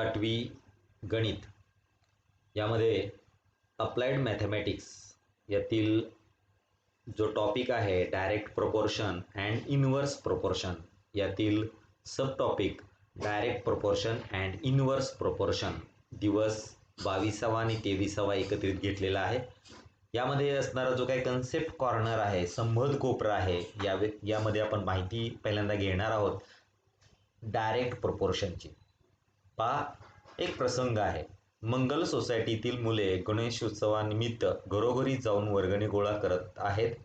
इयत्ता 8वी गणित यामध्ये अप्लाइड मॅथमॅटिक्स यातील जो टॉपिक आहे direct proportion and inverse proportion यातील subtopic direct proportion and inverse proportion दिवस 22वा आणि 23वा एकत्रित घेतलेला आहे. यामध्ये असणारा जो काही कन्सेप्ट कॉर्नर आहे, संबंध कोपरा आहे, यामध्ये आपण माहिती पहिल्यांदा घेणार आहोत डायरेक्ट प्रोपोर्शनची. पहा, एक प्रसंग आहे. मंगल सोसायटीतील मुले गणेशोत्सवानिमित्त घरोघरी जाऊन वर्गणी गोळा करत आहेत.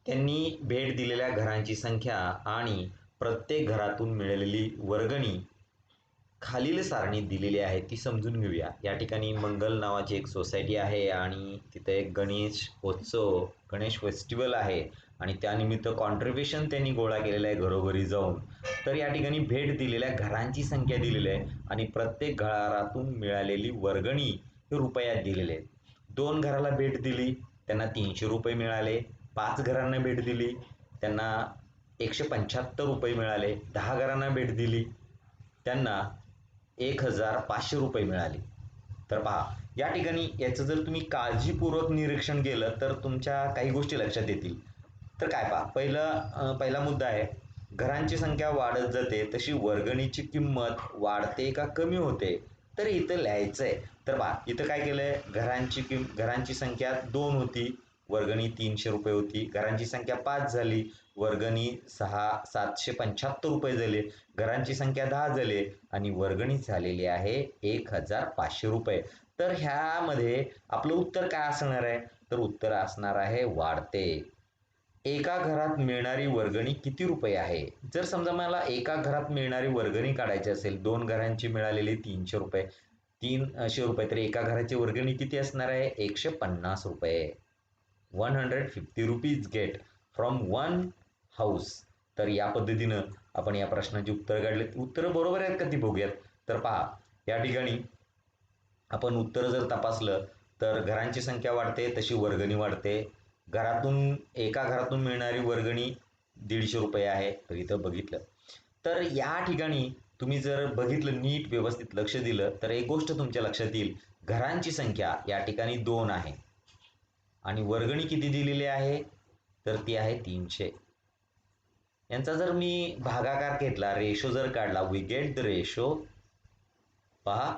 त्यांनी भेट दिलेल्या घरांची संख्या आणि प्रत्येक घरातून मिळालेली वर्गणी खालील सारणीत दिलेली आहे, ती समजून घेऊया. या ठिकाणी मंगल नावाची एक सोसायटी आहे आणि तिथे एक गणेश फेस्टिवल आहे आणि त्यानिमित्त कॉन्ट्रीब्युशन त्यांनी गोळा केलेलं आहे घरोघरी जाऊन. तर या ठिकाणी भेट दिलेल्या घरांची संख्या दिलेली आहे आणि प्रत्येक घरातून मिळालेली वर्गणी हे रुपयात दिलेले आहेत. 2 घराला भेट दिली, त्यांना 300 रुपये मिळाले. 5 घरांना भेट दिली, त्यांना 175 रुपये मिळाले. 10 घरांना भेट दिली, त्यांना 1500 रुपये मिळाले. तर पहा, या ठिकाणी याचं जर तुम्ही काळजीपूर्वक निरीक्षण केलं तर तुमच्या काही गोष्टी लक्षात येतील. तर काय पहा, पहिला मुद्दा आहे, घरांची संख्या वाढत जाते तशी वर्गणीची किंमत वाढते का कमी होते, तर इथं लिहायचं आहे. तर पहा, इथं काय केलं आहे, घरांची संख्या 2 होती, वर्गणी 300 रुपये होती. घरांची संख्या 5 झाली, वर्गणी 775 रुपये झाले. घरांची संख्या 10 झाली आणि वर्गणी झालेली आहे 1500 रुपये. तर ह्यामध्ये आपलं उत्तर काय असणार आहे, तर उत्तर असणार आहे वाढते. एका घरात मिळणारी वर्गणी किती रुपये आहे. जर समजा मला एका घरात मिळणारी वर्गणी काढायची असेल, 2 घरांची मिळालेली 300 रुपये, 300 रुपये, तर एका घराची वर्गणी किती असणार आहे, 150 रुपये. 150 rupees get from one house. तर या पद्धतीनं आपण या प्रश्नाची उत्तर काढले. उत्तरं बरोबर आहेत का ती बघूयात. तर पहा, या ठिकाणी आपण उत्तर जर तपासलं तर घरांची संख्या वाढते तशी वर्गणी वाढते. एका घरातून मिळणारी वर्गणी 150 रुपये आहे, तर इथं बघितलं. तर या ठिकाणी तुम्ही जर बघितलं, नीट व्यवस्थित लक्ष दिलं तर एक गोष्ट तुमच्या लक्षात येईल, घरांची संख्या या ठिकाणी 2 आहे आणि वर्गणी किती दिलेली आहे, तर ती आहे 300. यांचा जर मी भागाकार घेतला, रेशो जर काढला, वी गेट द रेशो. पहा,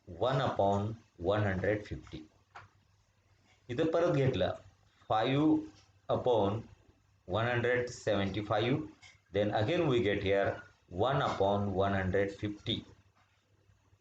1/150. इथं परत घेतलं 5/175. Then again we get here 1/150.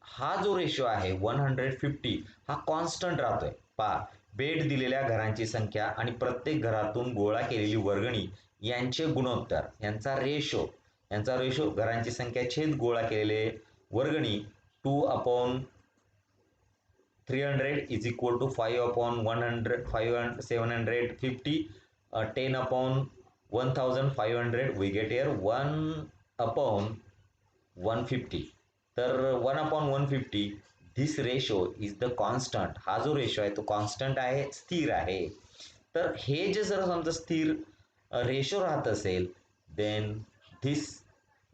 हा जो रेशो आहे 150 हा कॉन्स्टंट राहतोय. पहा, भेट दिलेल्या घरांची संख्या आणि प्रत्येक घरातून गोळा केलेली वर्गणी यांचे गुणोत्तर, यांचा रेशो घरांची संख्या छेद गोळा केलेले वर्गणी 2/300 is equal to 5/750. 10/1500 we get here 1/150. तर 1/150 this ratio is the constant. हा जो रेशो आहे तो कॉन्स्टंट आहे, स्थिर आहे. तर हे जे जर समजा स्थिर रेशो राहत असेल, then this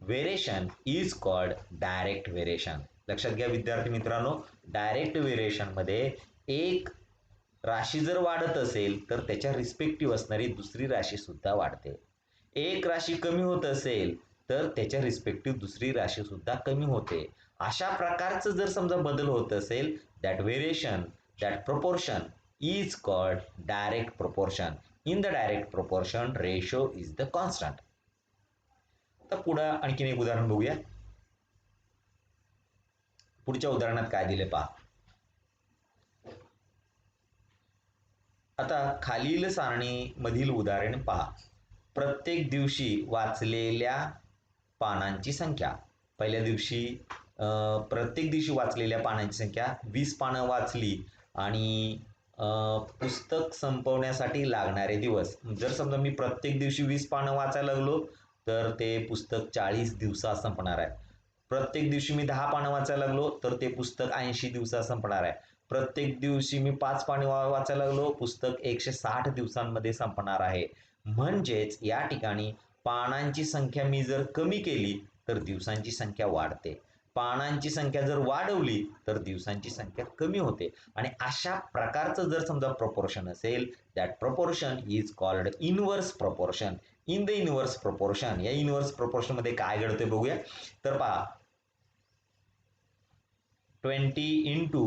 variation is called direct variation. लक्षात घ्या विद्यार्थी मित्रांनो, डायरेक्ट व्हेरिएशनमध्ये एक राशी जर वाढत असेल तर त्याच्या रिस्पेक्टिव्ह असणारी दुसरी राशी सुद्धा वाढते. एक राशी कमी होत असेल तर त्याच्या रिस्पेक्टिव्ह दुसरी राशी सुद्धा कमी होते. अशा प्रकारचं जर समजा बदल होत असेल, that variation, that proportion is called direct proportion. In the direct proportion ratio is the constant. तर पुढं आणखीन एक उदाहरण बघूया. पुढच्या उदाहरणात काय दिले पहा. आता खालील सारणीमधील उदाहरण पहा. प्रत्येक दिवशी वाचलेल्या पानांची संख्या. पहिल्या दिवशी प्रत्येक दिवशी वाचलेल्या पानांची संख्या 20 पानं वाचली आणि पुस्तक संपवण्यासाठी लागणारे दिवस. जर समजा मी प्रत्येक दिवशी 20 पानं वाचायला लागलो तर ते पुस्तक 40 दिवसात संपणार आहे. प्रत्येक दिवशी मी 10 पानं वाचायला लागलो तर ते पुस्तक 80 दिवसात संपणार आहे. प्रत्येक दिवशी मी 5 पाने वाचायला लागलो, पुस्तक 160 दिवसांमध्ये संपणार आहे. म्हणजेच या ठिकाणी पानांची संख्या मी जर कमी केली तर दिवसांची संख्या वाढते. पानांची संख्या जर वाढवली तर दिवसांची संख्या कमी होते. आणि अशा प्रकारचं जर समजा प्रपोर्शन असेल, that proportion is called inverse proportion. In the inverse proportion, या इनव्हर्स प्रपोर्शनमध्ये काय घडते बघूया. तर पहा, 20 into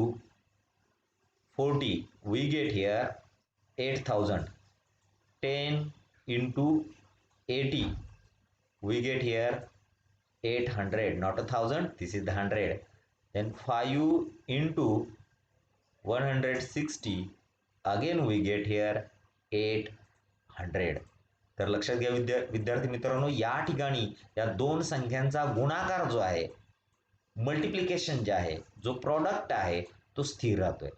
40 we get here 8000. 10 into 80 we get here 800, not 1000, this is the 100. Then 5 into 160 again we get here 800. तर लक्षात घ्या विद्यार्थी मित्रांनो, या ठिकाणी या दोन संख्यांचा गुणाकार जो आहे, मल्टिप्लिकेशन जे आहे, जो प्रॉडक्ट आहे तो स्थिर राहतोय.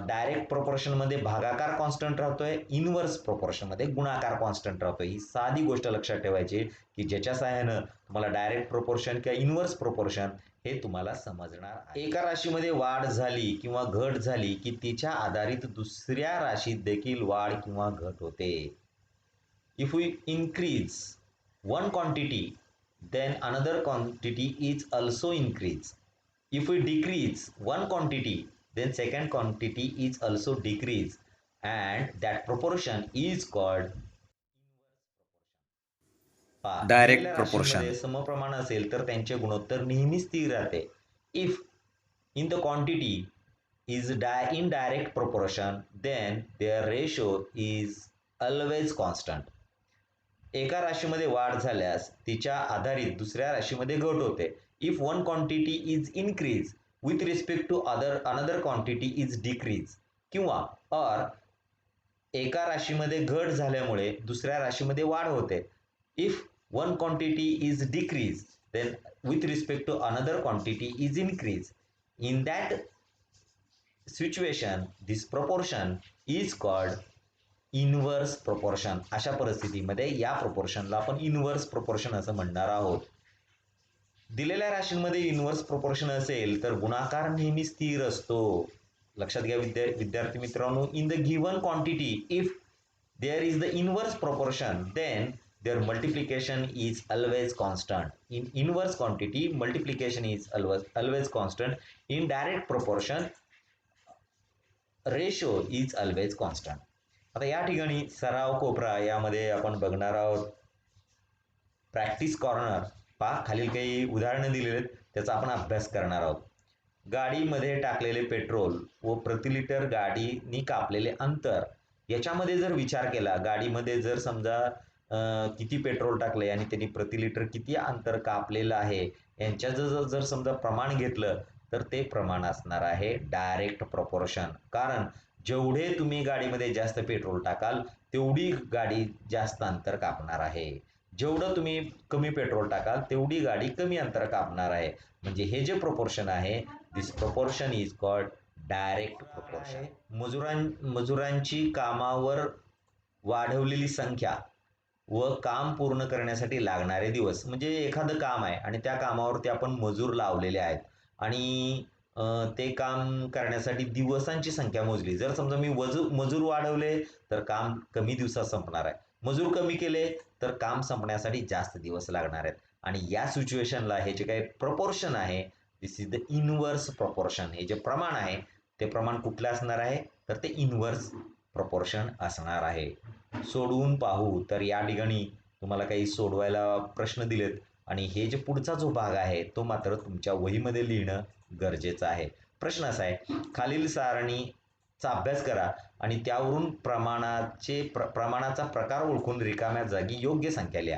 डायरेक्ट प्रोपोर्शनमध्ये भागाकार कॉन्स्टंट राहतोय, इनव्हर्स प्रोपोर्शनमध्ये गुणाकार कॉन्स्टंट राहतोय. ही साधी गोष्ट लक्षात ठेवायची की ज्याच्या सहाय्यानं तुम्हाला डायरेक्ट प्रोपोर्शन किंवा इनव्हर्स प्रोपोर्शन हे तुम्हाला समजणार. एका राशीमध्ये वाढ झाली किंवा घट झाली की तिच्या आधारित दुसऱ्या राशीत देखील वाढ किंवा घट होते. If we increase one quantity then another quantity is also increase. If we decrease one quantity then second quantity is also decrease, and that proportion is called Direct proportion. समप्रमाण असेल तर त्यांचे गुणोत्तर नेहमी स्थिर राहते. If in the quantity is in direct proportion then their ratio is always constant. एका राशीमध्ये वाढ झाल्यास तिच्या आधारित दुसऱ्या राशीमध्ये घट होते. If one quantity is increase with respect to another quantity is decrease, किंवा और एका राशीमध्ये घट झाल्यामुळे दुसऱ्या राशीमध्ये वाढ होते. If one quantity is decrease then with respect to another quantity is increase. In that situation this proportion is called inverse proportion. अशा परिस्थितीमध्ये या प्रपोर्शनला आपण इनव्हर्स प्रपोर्शन असं म्हणणार आहोत. दिलेल्या राशींमध्ये इनव्हर्स प्रपोर्शन असेल तर गुणाकार नेहमी स्थिर असतो. लक्षात घ्या विद्यार्थी मित्रांनो, in the given quantity if there is the inverse proportion then their multiplication is always constant. In inverse quantity multiplication is always constant. In direct proportion ratio is always constant. आता या ठिकाणी सराव कोपरा यामध्ये आपण बघणार आहोत प्रॅक्टिस कॉर्नर. पहा, खालील काही उदाहरणं दिलेली आहेत, त्याचा आपण अभ्यास करणार आहोत. गाडीमध्ये टाकलेले पेट्रोल व प्रति लिटर गाडीनी कापलेले अंतर याच्यामध्ये जर विचार केला, गाडीमध्ये जर समजा किती पेट्रोल टाकले आणि त्यांनी प्रति लिटर किती अंतर कापलेलं आहे यांच्याचं जर समजा प्रमाण घेतलं तर ते प्रमाण असणार आहे डायरेक्ट प्रपोर्शन. कारण जेवढे तुम्ही गाडीमध्ये जास्त पेट्रोल टाकाल तेवढी गाडी जास्त अंतर कापणार आहे. जेवढं तुम्ही कमी पेट्रोल टाकाल तेवढी गाडी कमी अंतर कापणार आहे. म्हणजे हे जे प्रपोर्शन आहे this proportion is called direct proportion. मजुरांची कामावर वाढवलेली संख्या व काम पूर्ण करण्यासाठी लागणारे दिवस. म्हणजे एखादं काम आहे आणि त्या कामावरती आपण मजूर लावलेले आहेत आणि ते काम करण्यासाठी दिवसांची संख्या मोजली. जर समजा मी मजूर वाढवले तर काम कमी दिवसात संपणार आहे, मजूर कमी केले तर काम संपण्यासाठी जास्त दिवस लागणार आहेत. आणि या सिच्युएशनला हे जे काही प्रपोर्शन आहे दिस इज द इनव्हर्स प्रपोर्शन. हे जे प्रमाण आहे ते प्रमाण कुठलं असणार आहे तर ते इनव्हर्स प्रपोर्शन असणार आहे. सोडवून पाहू तर या ठिकाणी तुम्हाला काही सोडवायला प्रश्न दिलेत आणि हे जे पुढचा जो भाग आहे तो मात्र तुमच्या वहीमध्ये लिहिणं गरजेचं आहे. प्रश्न असा आहे, खालील सारणीचा अभ्यास करा आणि त्यावरून प्रमाणाचा प्रकार ओळखून रिकाम्या जागी योग्य संख्या लिहा.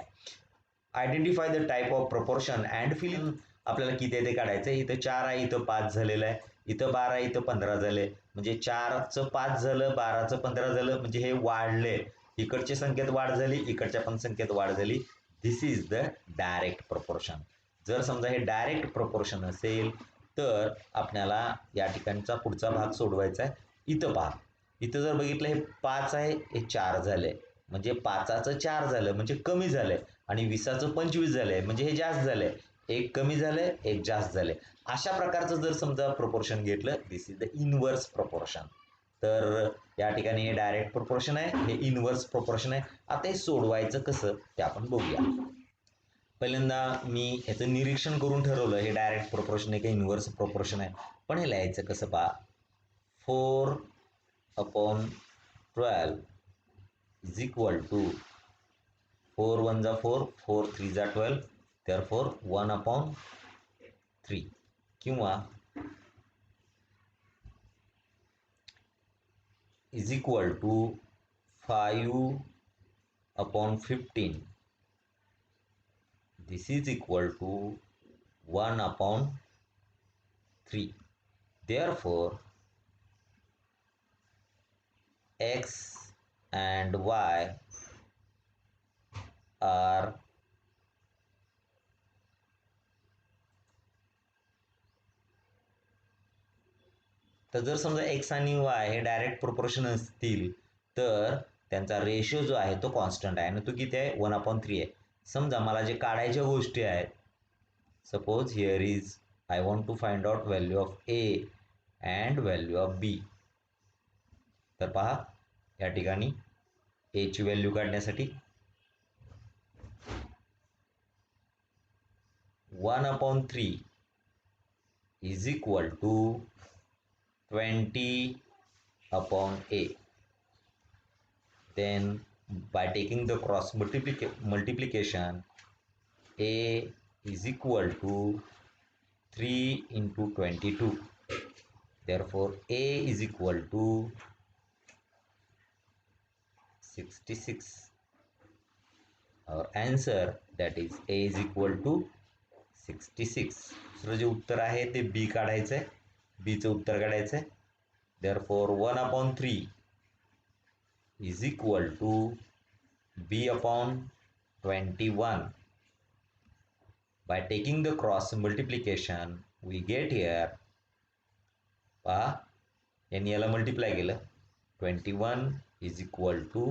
Identify the type of proportion and fill in. आपल्याला किती आहे ते काढायचं आहे. इथं 4 आहे, इथं 5 झालेलं आहे, इथं 12 आहे, इथं 15 झाले. म्हणजे 4चं 5 झालं, 12चं 15 झालं, म्हणजे हे वाढले. इकडच्या संख्येत वाढ झाली, इकडच्या पण संख्येत वाढ झाली. दिस इज द डायरेक्ट प्रपोर्शन. जर समजा हे डायरेक्ट प्रपोर्शन असेल तर आपल्याला या ठिकाणचा पुढचा भाग सोडवायचा आहे. इथं पहा, इथं जर बघितलं हे 5 आहे, हे 4 झाले, म्हणजे 5चं 4 झालं म्हणजे कमी झालंय आणि 20चं 25 झालंय म्हणजे हे जास्त झालंय. एक कमी झालंय, एक जास्त झालंय. अशा प्रकारचं जर समजा प्रपोर्शन घेतलं दिस इज द इनव्हर्स प्रपोर्शन. तर या ठिकाणी हे डायरेक्ट प्रपोर्शन आहे, हे इनव्हर्स प्रपोर्शन आहे. आता हे सोडवायचं कसं ते आपण बघूया. पहिल्यांदा मी याचं निरीक्षण करून ठरवलं हे डायरेक्ट प्रोपोर्शन आहे का इन्व्हर्स प्रोपोर्शन आहे. पण हे लिहायचं कसं पहा, 4/12 इज इक्वल टू 4 1 जा 4, 4 3 जा 12, therefore 1/3 किंवा is equal to 5/15. This is equal to 1/3. Therefore, x and y are तर जर समजा x आणि y हे डायरेक्ट प्रोपोर्शन असतील तर त्यांचा रेशो जो आहे तो कॉन्स्टंट आहे आणि तो किती आहे 1/3 आहे. समजा मला जे काढायच्या गोष्टी आहेत, suppose here is I want to find out value of A and value of B. तर पहा या ठिकाणी ए ची व्हॅल्यू काढण्यासाठी 1/3 is equal to 20/a. Then by taking the cross multiplication, a is equal to 3 into 22. Therefore, a is equal to 66. Our answer, that is a is equal to 66. दुसरं जे उत्तर आहे ते बी काढायचं आहे, बीचं उत्तर काढायचं आहे. Therefore 1/3 is equal to b/21. By taking the cross multiplication, we get here, पहा यांनी याला मल्टिप्लाय केलं, 21 is equal to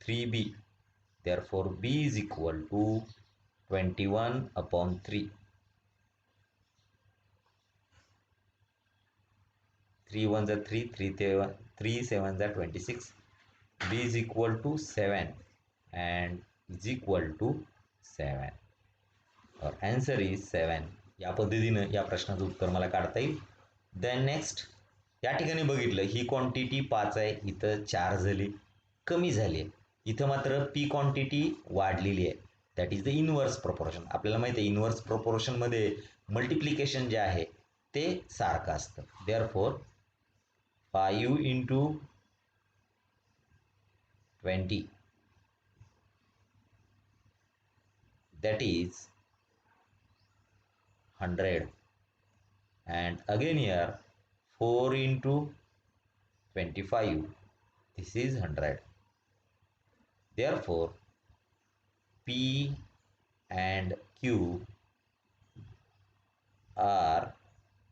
3b. Therefore b is equal to 21/3. 3 1 जा 3, 3 7 जा 26. b is equal to 7 and is equal to 7. Our answer is 7. या पद्धतीनं या प्रश्नाचं उत्तर मला काढता येईल. देन नेक्स्ट, या ठिकाणी बघितलं ही क्वांटिटी 5 आहे, इथं 4 झाली, कमी झाली आहे. इथं मात्र पी क्वांटिटी वाढलेली आहे. That is the inverse proportion. आपल्याला माहिती आहे इनवर्स प्रोपोर्शनमध्ये मल्टिप्लिकेशन जे आहे ते सारखं असतं. Therefore 5 into 20, that is 100, and again here 4 into 25, this is 100. Therefore P and Q are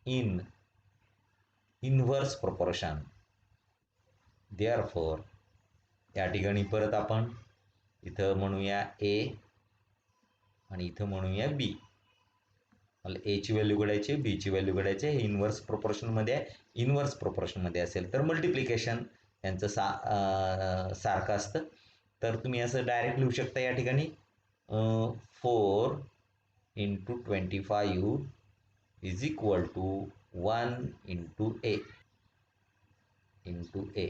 in inverse proportion. Therefore या ठिकाणी परत आपण इथं म्हणूया ए आणि इथं म्हणूया बी. मला ए ची व्हॅल्यू काढायची, बी ची व्हॅल्यू काढायची. हे इन्व्हर्स प्रोपोर्शनमध्ये आहे. इन्व्हर्स प्रोपोर्शनमध्ये असेल तर मल्टिप्लिकेशन यांचं सारखं असतं. तर तुम्ही असं डायरेक्ट लिहू शकता या ठिकाणी 4 into 25 is equal to 1 into a into a.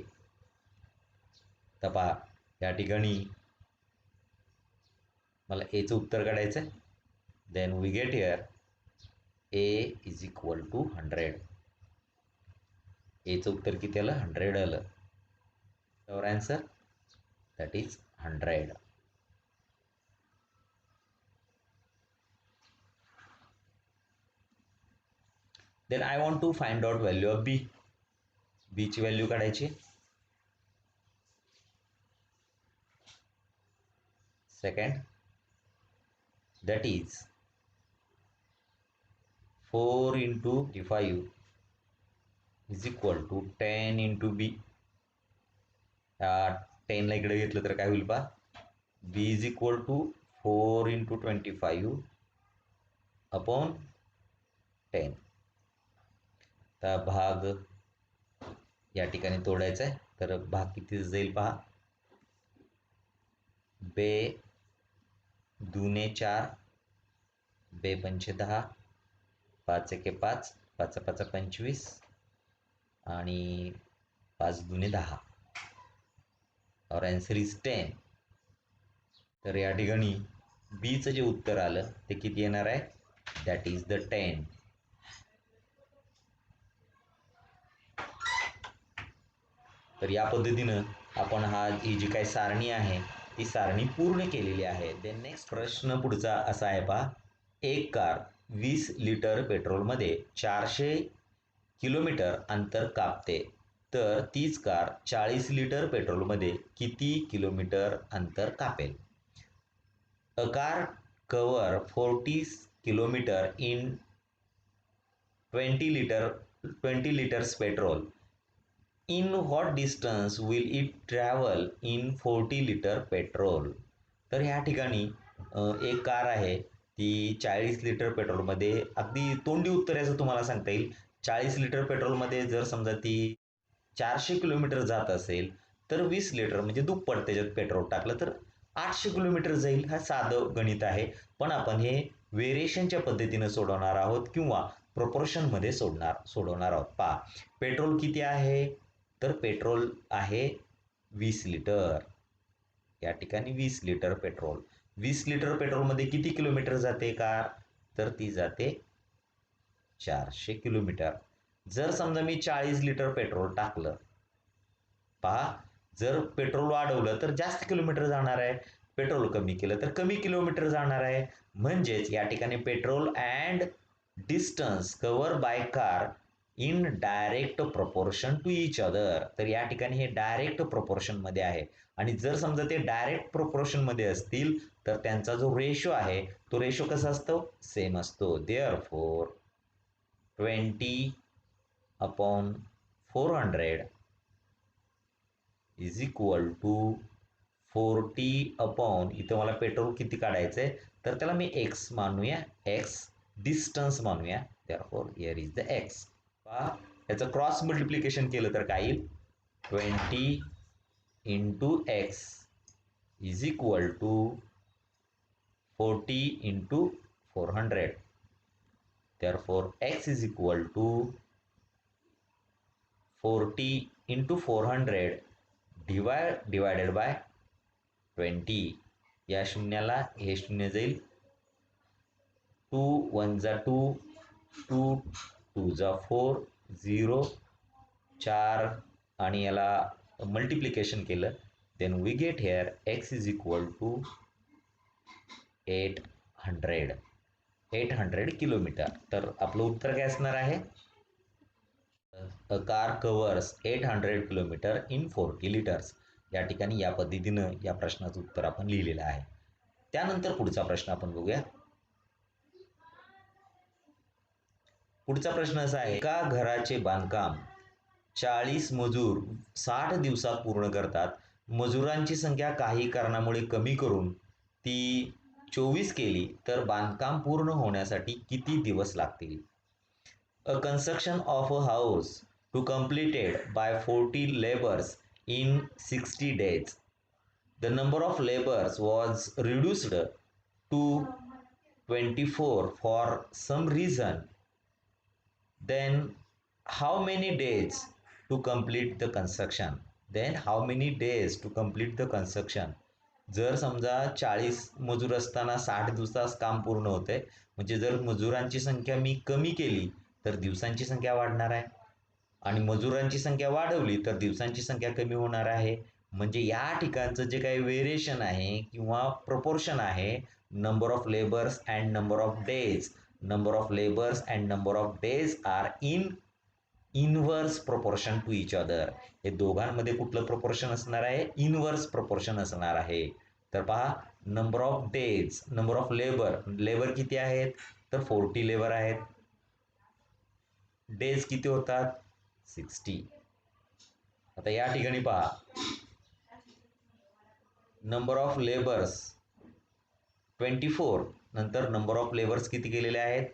तर पहा या ठिकाणी मला एचं उत्तर काढायचं आहे. Then we get here A is equal to 100. एचं उत्तर किती आलं? 100 आलं. Our answer that is 100. Then I want to find out value of B. बीची व्हॅल्यू काढायची. Second, that is 4 into 25 is equal to 10 into b. 10 ला इकडे घेतलं तर काय होईल पहा, b is equal to 4 into 25 upon 10. तर भाग या ठिकाणी तोडायचा आहे. तर भाग किती जाईल पहा, बे 2 4 बे पंचे 10, 5 एके 5, 5 5 25 आणि 5 दुने 10. और आन्सर इज 10. तर या ठिकाणी बीचं जे उत्तर आलं ते किती येणार आहे? That is the 10. तर या पद्धतीनं आपण ही जी काही सारणी आहे ती सारणी पूर्ण केलेली आहे. देन नेक्स्ट प्रश्न पुढचा असा आहे पहा, एक कार 20 लिटर पेट्रोलमध्ये 400 किलोमीटर अंतर कापते, तर तीच कार 40 लिटर पेट्रोलमध्ये किती किलोमीटर अंतर कापेल? A car cover 40 kilometre in 20 liters petrol. In what distance will it travel in 40 litre petrol? तर ह्या ठिकाणी एक कार आहे ती 40 लिटर पेट्रोलमध्ये, अगदी तोंडी उत्तर याचं तुम्हाला सांगता येईल. 40 लिटर पेट्रोलमध्ये जर समजा ती 400 किलोमीटर जात असेल तर 20 लिटर म्हणजे दुप्पट त्याच्यात पेट्रोल टाकलं तर 800 किलोमीटर जाईल. हा साधं गणित आहे, पण आपण हे व्हेरिएशनच्या पद्धतीनं सोडवणार आहोत किंवा प्रोपोर्शनमध्ये सोडवणार आहोत. पहा, पेट्रोल किती आहे? तर पेट्रोल आहे 20 लिटर. या ठिकाणी 20 लिटर पेट्रोल. 20 लिटर पेट्रोलमध्ये किती किलोमीटर जाते कार? तर ती जाते 400 किलोमीटर. जर समजा मी 40 लिटर पेट्रोल टाकलं, पहा, जर पेट्रोल वाढवलं तर जास्त किलोमीटर जाणार आहे, पेट्रोल कमी केलं तर कमी किलोमीटर जाणार आहे. म्हणजेच या ठिकाणी petrol and distance cover by car in direct proportion to each other. तर या ठिकाणी हे डायरेक्ट प्रपोर्शनमध्ये आहे, आणि जर समजा ते डायरेक्ट प्रपोर्शनमध्ये असतील तर त्यांचा जो रेशो आहे तो रेशो कसा असतो? सेम असतो. देअरफॉर 20/400 इज इक्वल टू 40 इथं मला पेट्रोल किती काढायचं आहे तर त्याला मी एक्स मानूया, एक्स डिस्टन्स मानूया. Therefore here is the x. पहा, याचं क्रॉस मल्टिप्लिकेशन केलं तर काय येईल? 20 into x is equal to 40 into 400. Therefore x is equal to 40 into 400 divided by 20. या शून्याला हे शून्य जाईल, 2 1 जा 2, 2 2 जा 4, 0 4 आणि याला मल्टिप्लिकेशन केलं, then we get here x is equal to 800 kilometre. तर आपलं उत्तर काय असणार आहे? A car covers 800 kilometre in 40 litres. या ठिकाणी या पद्धतीनं या प्रश्नाचं उत्तर आपण लिहिलेलं आहे. त्यानंतर पुढचा प्रश्न आपण बघूया. पुढचा प्रश्न असा आहे, एका घराचे बांधकाम 40 मजूर 60 दिवसात पूर्ण करतात. मजुरांची संख्या काही कारणामुळे कमी करून ती 24 केली तर बांधकाम पूर्ण होण्यासाठी किती दिवस लागतील? A construction of a house to completed by 40 laborers in 60 days. The number of laborers was reduced to 24 for some reason. Then how many days to complete the construction? जर समजा 40 मजूर असताना 60 दिवसात काम पूर्ण होते, म्हणजे जर मजुरांची संख्या मी कमी केली तर दिवसांची संख्या वाढणार आहे, आणि मजुरांची संख्या वाढवली तर दिवसांची संख्या कमी होणार आहे. म्हणजे या ठिकाणचं जे काही व्हेरिएशन आहे किंवा प्रपोर्शन आहे, number of labours and number of days are in inverse proportion to each other. हे दोघांमध्ये कुठलं प्रपोर्शन असणार आहे? इनवर्स प्रपोर्शन असणार आहे. तर पहा, number of days, number of labour किती आहेत? तर 40 लेबर आहेत. डेज किती होतात? 60. आता या ठिकाणी पहा, नंबर ऑफ लेबर्स 24, नंतर नंबर ऑफ लेबर्स किती केलेले आहेत?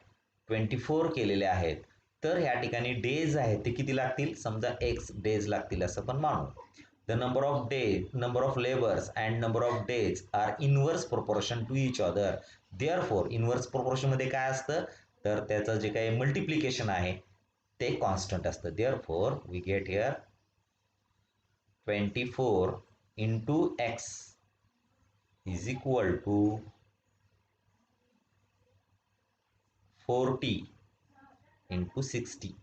24 केलेले आहेत. तर ह्या ठिकाणी डेज आहेत ते किती लागतील? समजा एक्स डेज लागतील असं पण मानू. the number of labors and number of days are inverse proportion to each other. Therefore inverse proportion मध्ये काय असतं तर त्याचं जे काही मल्टिप्लिकेशन आहे ते कॉन्स्टंट असतं. Therefore we get here 24 into x is equal to 40 into 60.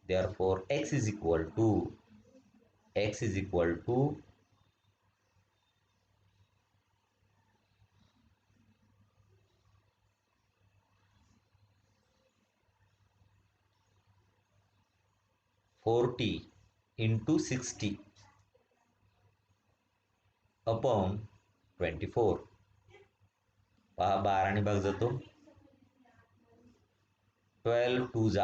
Therefore x is equal to 40 into 60 upon 24. पहा 12 ने भाग जातो. 12 2 जा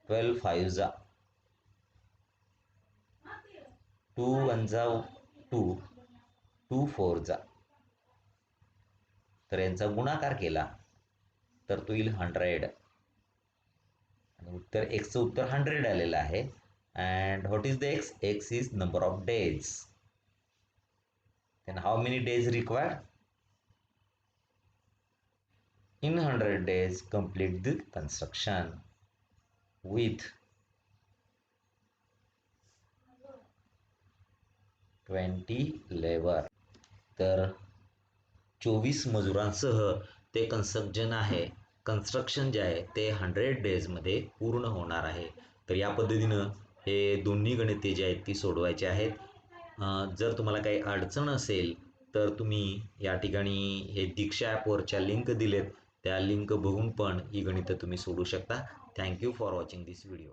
12 5 जा 2 1 जा 2 2 4 जा. तर यांचा गुणाकार केला तर तो येईल 100 आणि उत्तर एक्सचं उत्तर 100 आलेलं आहे. And what is the x? X is number of days. Then how many days required? In 100 days complete the construction with 20 labor. तर 24 मजुरांसह ते कन्स्ट्रक्शन जे आहे ते 100 डेजमध्ये पूर्ण होणार आहे. तर या पद्धतीनं हे दोन्ही गणिते जे आहेत ती सोडवायची आहेत. जर तुम्हाला काही अडचण असेल तर तुम्ही या ठिकाणी हे दीक्षा ॲपवरच्या लिंक दिलेत त्या लिंक बघून पण ही गणितं तुम्ही सोडू शकता. Thank you for watching this video.